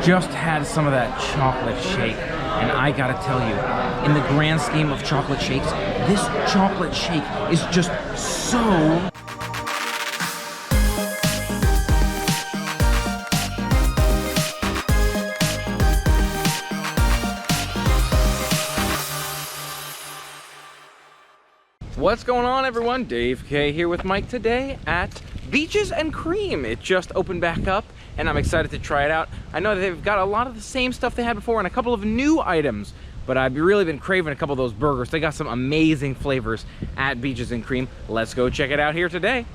Just had some of that chocolate shake, and I gotta tell you, in the grand scheme of chocolate shakes, this chocolate shake is just so... What's going on, everyone? Dave K here with Mike today at Beaches and Cream. It just opened back up and I'm excited to try it out. I know they've got a lot of the same stuff they had before and a couple of new items, but I've really been craving a couple of those burgers. They got some amazing flavors at Beaches and Cream. Let's go check it out here today.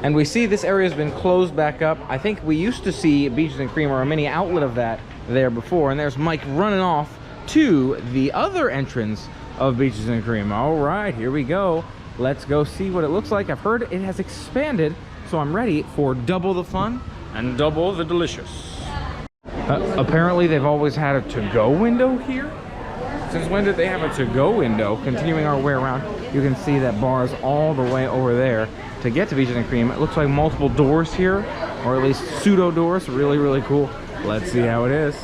And we see this area has been closed back up. I think we used to see Beaches and Cream or a mini outlet of that there before, and there's Mike running off to the other entrance of Beaches and Cream. All right, here we go. Let's go see what it looks like. I've heard it has expanded, so I'm ready for double the fun and double the delicious. Apparently they've always had a to-go window here. Since when did they have a to-go window? Continuing our way around, you can see that bars all the way over there to get to Beaches and Cream. It looks like multiple doors here, or at least pseudo doors. Really, really cool. Let's see how it is.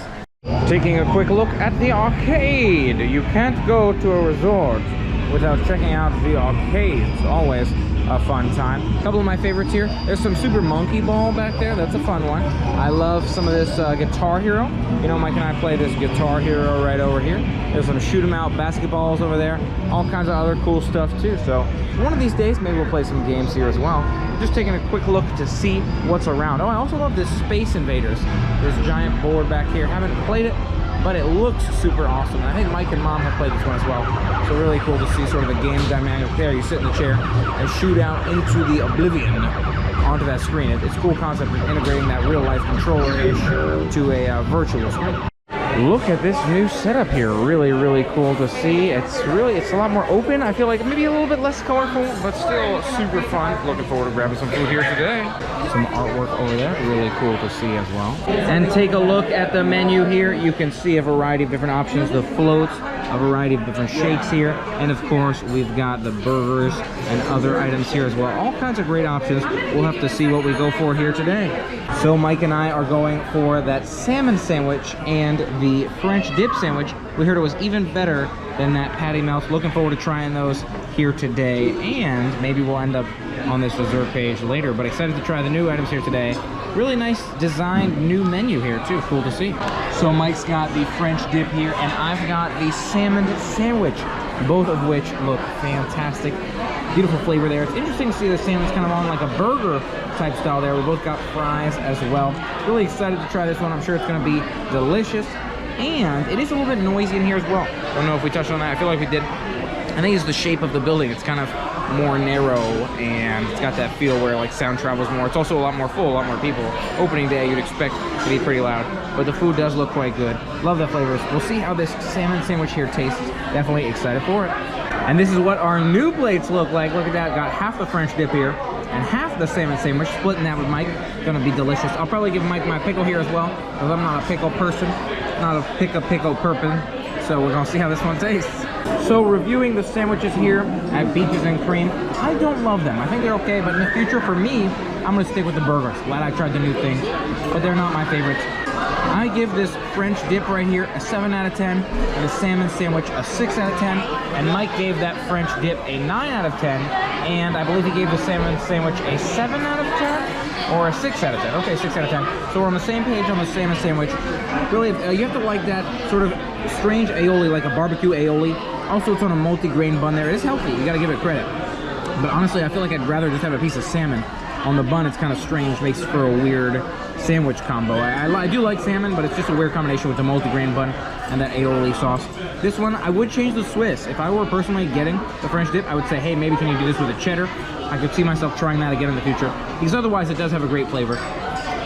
Taking a quick look at the arcade. You can't go to a resort without checking out the arcades. Always a fun time. A couple of my favorites here. There's some Super Monkey Ball back there. That's a fun one. I love some of this Guitar Hero. You know, Mike and I play this Guitar Hero right over here. There's some shoot 'em out basketballs over there. All kinds of other cool stuff too. So one of these days, maybe we'll play some games here as well. Just taking a quick look to see what's around. Oh, I also love this Space Invaders. There's a giant board back here. Haven't played it, but it looks super awesome. I think Mike and Mom have played this one as well. So really cool to see sort of the game dynamic there. You sit in the chair and shoot out into the oblivion onto that screen. It's a cool concept of integrating that real life controller-ish to a virtual screen. Look at this new setup here. Really, really cool to see. It's a lot more open. I feel like maybe a little bit less colorful, but still super fun. Looking forward to grabbing some food here today. Some artwork over there. Really cool to see as well. And take a look at the menu here. You can see a variety of different options. The floats, a variety of different shakes here. And of course, we've got the burgers and other items here as well. All kinds of great options. We'll have to see what we go for here today. So Mike and I are going for that salmon sandwich and the French dip sandwich. We heard it was even better than that patty melt. Looking forward to trying those here today, and maybe we'll end up on this dessert page later, but excited to try the new items here today. Really nice designed new menu here too. Cool to see. So Mike's got the French dip here, and I've got the salmon sandwich, both of which look fantastic. Beautiful flavor there. It's interesting to see the salmon's kind of on like a burger type style there. We both got fries as well. Really excited to try this one. I'm sure it's going to be delicious. And it is a little bit noisy in here as well. Don't know if we touched on that. I feel like we did. I think it's the shape of the building. It's kind of more narrow, and it's got that feel where like sound travels more. It's also a lot more full, a lot more people. Opening day, you'd expect to be pretty loud, but the food does look quite good. Love the flavors. We'll see how this salmon sandwich here tastes. Definitely excited for it. And this is what our new plates look like. Look at that. Got half the French dip here and half the salmon sandwich. Splitting that with Mike. Gonna be delicious. I'll probably give Mike my pickle here as well, because I'm not a pickle person. Not a pickle person. So we're gonna see how this one tastes. So reviewing the sandwiches here at Beaches and Cream, I don't love them. I think they're okay, but in the future for me, I'm gonna stick with the burgers. Glad I tried the new things, but they're not my favorites. I give this French dip right here a 7 out of 10, and the salmon sandwich a 6 out of 10, and Mike gave that French dip a 9 out of 10, and I believe he gave the salmon sandwich a 7 out of 10, or a 6 out of 10. Okay, 6 out of 10. So we're on the same page on the salmon sandwich. Really, you have to like that sort of strange aioli, like a barbecue aioli. Also, it's on a multi-grain bun there. It is healthy, you gotta give it credit. But honestly, I feel like I'd rather just have a piece of salmon. On the bun, it's kind of strange, makes for a weird sandwich combo. I do like salmon, but it's just a weird combination with the multi-grain bun and that aioli sauce. This one, I would change the Swiss. If I were personally getting the French dip, I would say, hey, maybe can you do this with a cheddar? I could see myself trying that again in the future, because otherwise it does have a great flavor.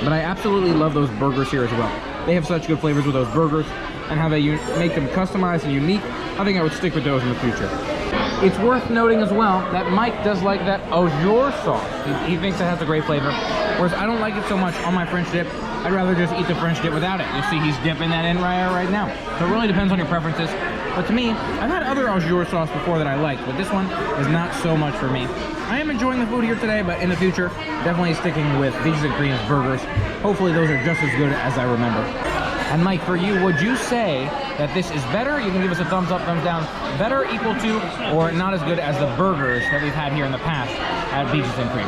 But I absolutely love those burgers here as well. They have such good flavors with those burgers, and how they make them customized and unique. I think I would stick with those in the future. It's worth noting as well that Mike does like that au jour sauce. He thinks it has a great flavor, whereas I don't like it so much on my French dip. I'd rather just eat the French dip without it. You'll see he's dipping that in right now. So it really depends on your preferences. But to me, I've had other au jour sauce before that I liked, but this one is not so much for me. I am enjoying the food here today, but in the future, definitely sticking with Beaches and Cream's burgers. Hopefully those are just as good as I remember. And Mike, for you, would you say that this is better? You can give us a thumbs up, thumbs down. Better, equal to, or not as good as the burgers that we've had here in the past at Beaches and Cream?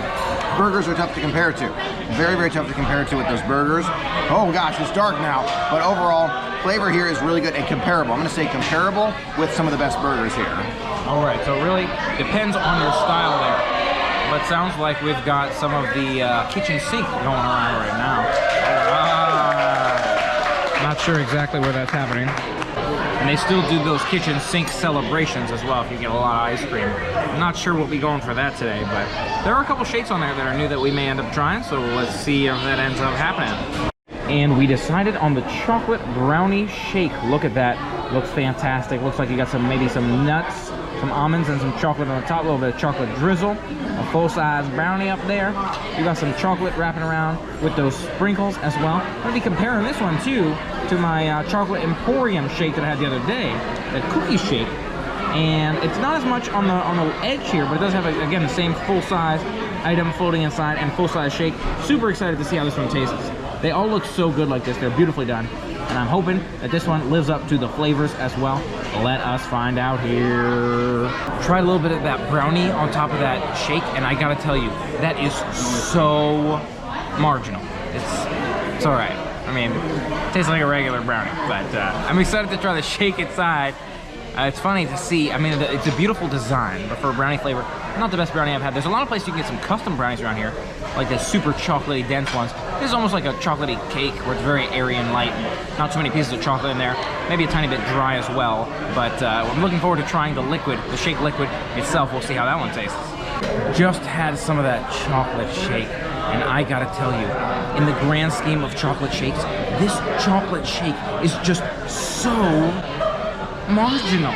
Burgers are tough to compare to. Very, very tough to compare to with those burgers. Oh gosh, it's dark now. But overall, flavor here is really good and comparable. I'm gonna say comparable with some of the best burgers here. All right, so it really depends on your style there. But it sounds like we've got some of the kitchen sink going around right now. Not sure exactly where that's happening. And they still do those kitchen sink celebrations as well if you get a lot of ice cream. I'm not sure we'll be going for that today, but there are a couple shakes on there that are new that we may end up trying, so let's see if that ends up happening. And we decided on the chocolate brownie shake. Look at that, looks fantastic. Looks like you got maybe some nuts, some almonds, and some chocolate on the top, a little bit of chocolate drizzle, a full-size brownie up there. You got some chocolate wrapping around with those sprinkles as well. I'm gonna be comparing this one too to my chocolate emporium shake that I had the other day, the cookie shake. And it's not as much on the edge here, but it does have, again, the same full-size item folding inside and full-size shake. Super excited to see how this one tastes. They all look so good like this. They're beautifully done. And I'm hoping that this one lives up to the flavors as well. Let us find out here. Tried a little bit of that brownie on top of that shake, and I gotta tell you, that is so marginal. It's all right. I mean, it tastes like a regular brownie, but I'm excited to try the shake inside. It's funny to see, I mean, it's a beautiful design, but for a brownie flavor, not the best brownie I've had. There's a lot of places you can get some custom brownies around here, like the super chocolatey dense ones. This is almost like a chocolatey cake where it's very airy and light. Not too many pieces of chocolate in there. Maybe a tiny bit dry as well, but I'm looking forward to trying the liquid, the shake liquid itself. We'll see how that one tastes. Just had some of that chocolate shake, and I gotta tell you, in the grand scheme of chocolate shakes, this chocolate shake is just so marginal.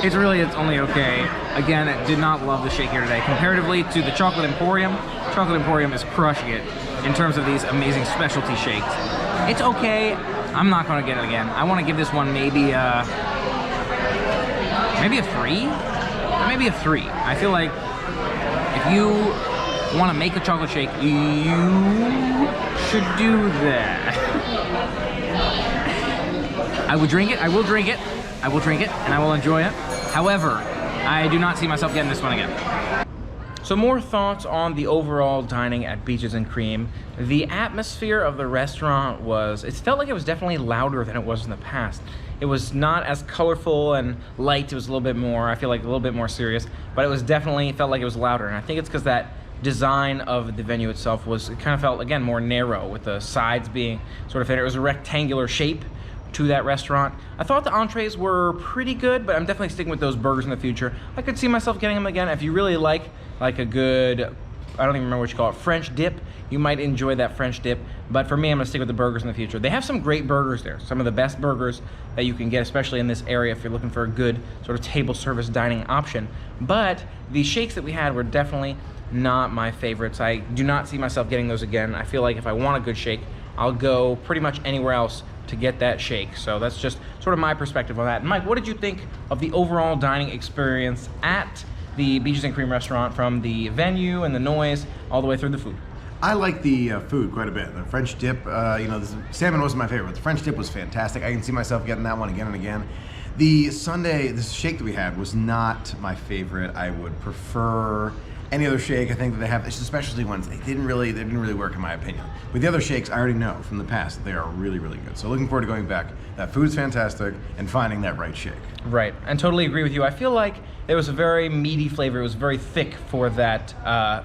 It's only okay. Again, I did not love the shake here today. Comparatively to the Chocolate Emporium is crushing it in terms of these amazing specialty shakes. It's okay. I'm not gonna get it again. I wanna give this one maybe a 3? Maybe a 3. I feel like if you wanna make a chocolate shake, you should do that. I would drink it, I will drink it, and I will enjoy it. However, I do not see myself getting this one again. So more thoughts on the overall dining at Beaches and Cream. The atmosphere of the restaurant it felt like it was definitely louder than it was in the past. It was not as colorful and light, it was a little bit more, I feel like a little bit more serious, but it felt like it was louder. And I think it's because that design of the venue itself it kind of felt, again, more narrow, with the sides being sort of thinner. It was a rectangular shape to that restaurant. I thought the entrees were pretty good, but I'm definitely sticking with those burgers in the future. I could see myself getting them again. If you really like a good, I don't even remember what you call it, French dip, you might enjoy that French dip. But for me, I'm gonna stick with the burgers in the future. They have some great burgers there, some of the best burgers that you can get, especially in this area if you're looking for a good sort of table service dining option. But the shakes that we had were definitely not my favorites. I do not see myself getting those again. I feel like if I want a good shake, I'll go pretty much anywhere else to get that shake. So that's just sort of my perspective on that. And Mike, what did you think of the overall dining experience at the Beaches and Cream restaurant, from the venue and the noise all the way through the food? I like the food quite a bit. The French dip, you know, the salmon wasn't my favorite. The French dip was fantastic. I can see myself getting that one again and again. The shake that we had was not my favorite. I would prefer any other shake. I think that they have, it's the specialty ones, they didn't really work in my opinion. With the other shakes, I already know from the past that they are really, really good. So looking forward to going back. That food's fantastic and finding that right shake. Right, and totally agree with you. I feel like it was a very meaty flavor. It was very thick for that,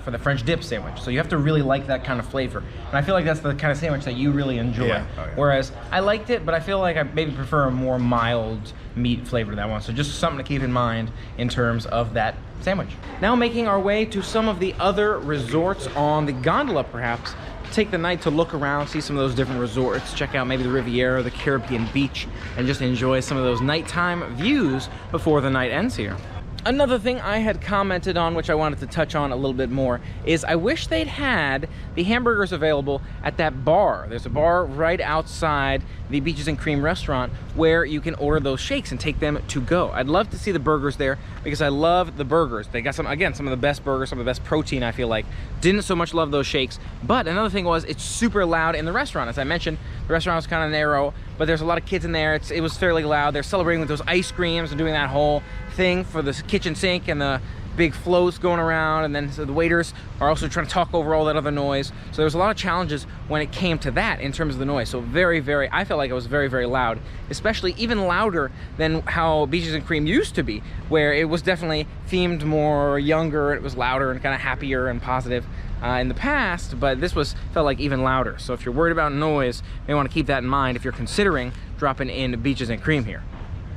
for the French dip sandwich. So you have to really like that kind of flavor. And I feel like that's the kind of sandwich that you really enjoy. Yeah. Oh, yeah. Whereas I liked it, but I feel like I maybe prefer a more mild meat flavor to that one. So just something to keep in mind in terms of that sandwich. Now making our way to some of the other resorts on the gondola, perhaps. Take the night to look around, see some of those different resorts, check out maybe the Riviera, the Caribbean beach, and just enjoy some of those nighttime views before the night ends here. Another thing I had commented on, which I wanted to touch on a little bit more, is I wish they'd had the hamburgers available at that bar. There's a bar right outside the Beaches and Cream restaurant where you can order those shakes and take them to go. I'd love to see the burgers there because I love the burgers. They got some of the best burgers, some of the best protein, I feel like. Didn't so much love those shakes, but another thing was it's super loud in the restaurant. As I mentioned, The restaurant was kind of narrow, but there's a lot of kids in there. It was fairly loud. They're celebrating with those ice creams and doing that whole thing for the kitchen sink and the big floats going around, and then so the waiters are also trying to talk over all that other noise. So there was a lot of challenges when it came to that in terms of the noise. So I felt like it was very, very loud, especially even louder than how Beaches and Cream used to be, where it was definitely themed more younger. It was louder and kind of happier and positive in the past, but this felt like even louder. So if you're worried about noise, you may want to keep that in mind if you're considering dropping in Beaches and Cream here.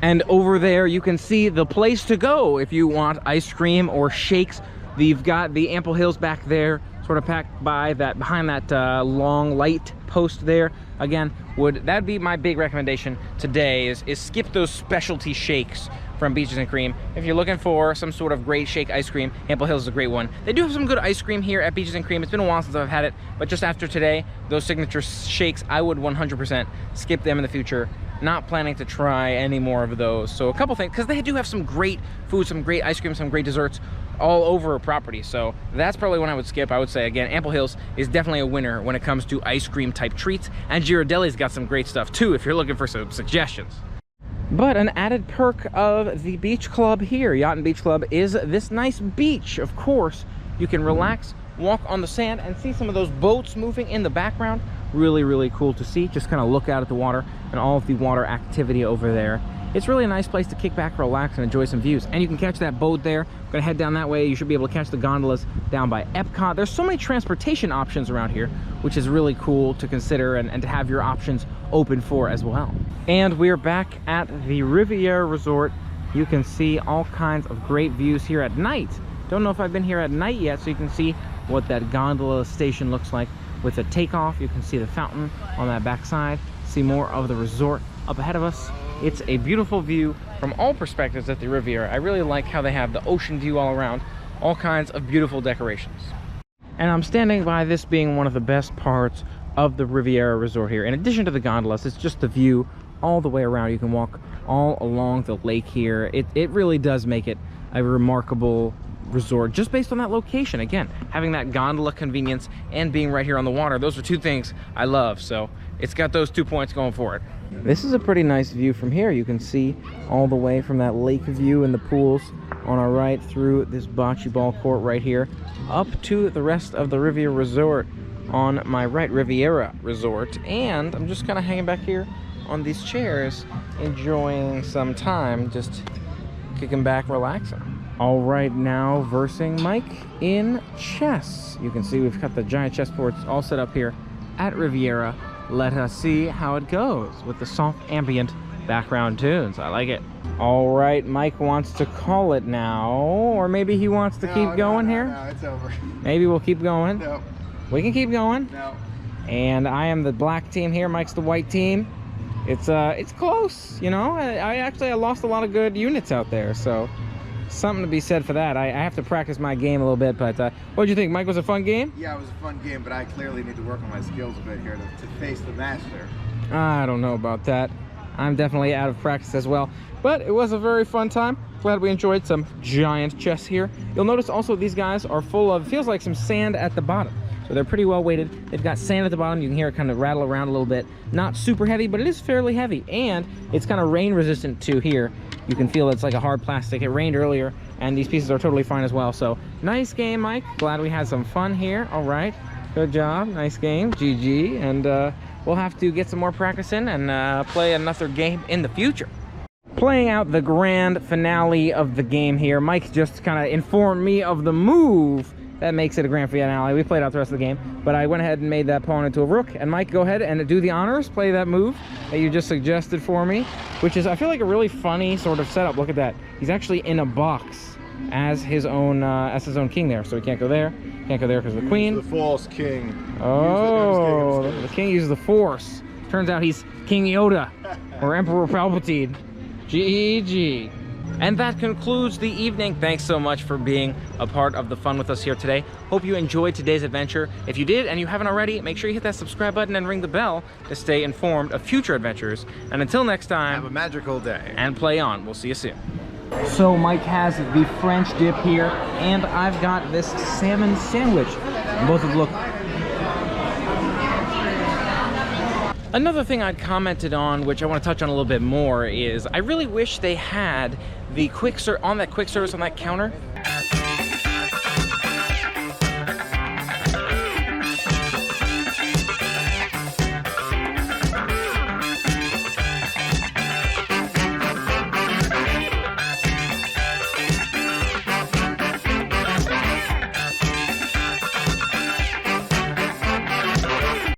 And over there, you can see the place to go if you want ice cream or shakes. You've got the Ample Hills back there, sort of packed behind that long light post there. Again, that'd be my big recommendation today is skip those specialty shakes from Beaches and Cream. If you're looking for some sort of great shake ice cream, Ample Hills is a great one. They do have some good ice cream here at Beaches and Cream. It's been a while since I've had it, but just after today, those signature shakes, I would 100% skip them in the future. Not planning to try any more of those. So a couple things, because they do have some great food, some great ice cream, some great desserts all over a property. So that's probably one I would skip. I would say, again, Ample Hills is definitely a winner when it comes to ice cream type treats. And Girardelli's got some great stuff too, if you're looking for some suggestions. But an added perk of the beach club here, Yacht and Beach Club, is this nice beach. Of course, you can relax, walk on the sand, and see some of those boats moving in the background. Really, really cool to see. Just kind of look out at the water and all of the water activity over there. It's really a nice place to kick back, relax, and enjoy some views. And you can catch that boat there. We're gonna head down that way. You should be able to catch the gondolas down by Epcot. There's so many transportation options around here, which is really cool to consider and to have your options open for as well. And we're back at the Riviera Resort. You can see all kinds of great views here at night. Don't know if I've been here at night yet, so you can see what that gondola station looks like. With a takeoff, you can see the fountain on that backside, see more of the resort up ahead of us. It's a beautiful view from all perspectives at the Riviera. I really like how they have the ocean view all around, all kinds of beautiful decorations. And I'm standing by this being one of the best parts of the Riviera Resort here. In addition to the gondolas, it's just the view all the way around. You can walk all along the lake here. It really does make it a remarkable resort just based on that location. Again, having that gondola convenience and being right here on the water, those are two things I love. So it's got those 2 points going for it. This is a pretty nice view from here. You can see all the way from that lake view and the pools on our right through this bocce ball court right here up to the rest of the Riviera Resort on my right, Riviera Resort. And I'm just kind of hanging back here on these chairs enjoying some time, just kicking back, relaxing. All right, now versing Mike in chess. You can see we've got the giant chessboards all set up here at Riviera. Let us see how it goes with the soft ambient background tunes. I like it. All right, Mike wants to call it now, or maybe he wants to keep going here. No, it's over. Maybe we'll keep going. No. We can keep going. No. And I am the black team here. Mike's the white team. It's close, you know. I lost a lot of good units out there, so something to be said for that. I have to practice my game a little bit, but what did you think, Mike? Was it a fun game? Yeah, it was a fun game, but I clearly need to work on my skills a bit here to face the master. I don't know about that. I'm definitely out of practice as well, but it was a very fun time. Glad we enjoyed some giant chess here. You'll notice also these guys are full of, feels like some sand at the bottom. So they're pretty well weighted. They've got sand at the bottom. You can hear it kind of rattle around a little bit. Not super heavy, but it is fairly heavy. And it's kind of rain resistant too here. You can feel it's like a hard plastic. It rained earlier, and these pieces are totally fine as well. So nice game, Mike. Glad we had some fun here. All right, good job. Nice game, GG. And we'll have to get some more practice in and play another game in the future. Playing out the grand finale of the game here, Mike just kind of informed me of the move that makes it a grand finale. We played out the rest of the game, but I went ahead and made that pawn into a rook. And Mike, go ahead and do the honors, play that move that you just suggested for me, which is, I feel like, a really funny sort of setup. Look at that. He's actually in a box as his own king there, so he can't go there. Can't go there because of the queen. The false king. Oh, the king uses the force. Turns out he's King Yoda or Emperor Palpatine. GG. And that concludes the evening. Thanks so much for being a part of the fun with us here today. Hope you enjoyed today's adventure. If you did and you haven't already, make sure you hit that subscribe button and ring the bell to stay informed of future adventures. And until next time, have a magical day. And play on. We'll see you soon. So Mike has the French dip here, and I've got this salmon sandwich. Both of look Another thing I'd commented on, which I want to touch on a little bit more, is I really wish they had the on that quick service on that counter,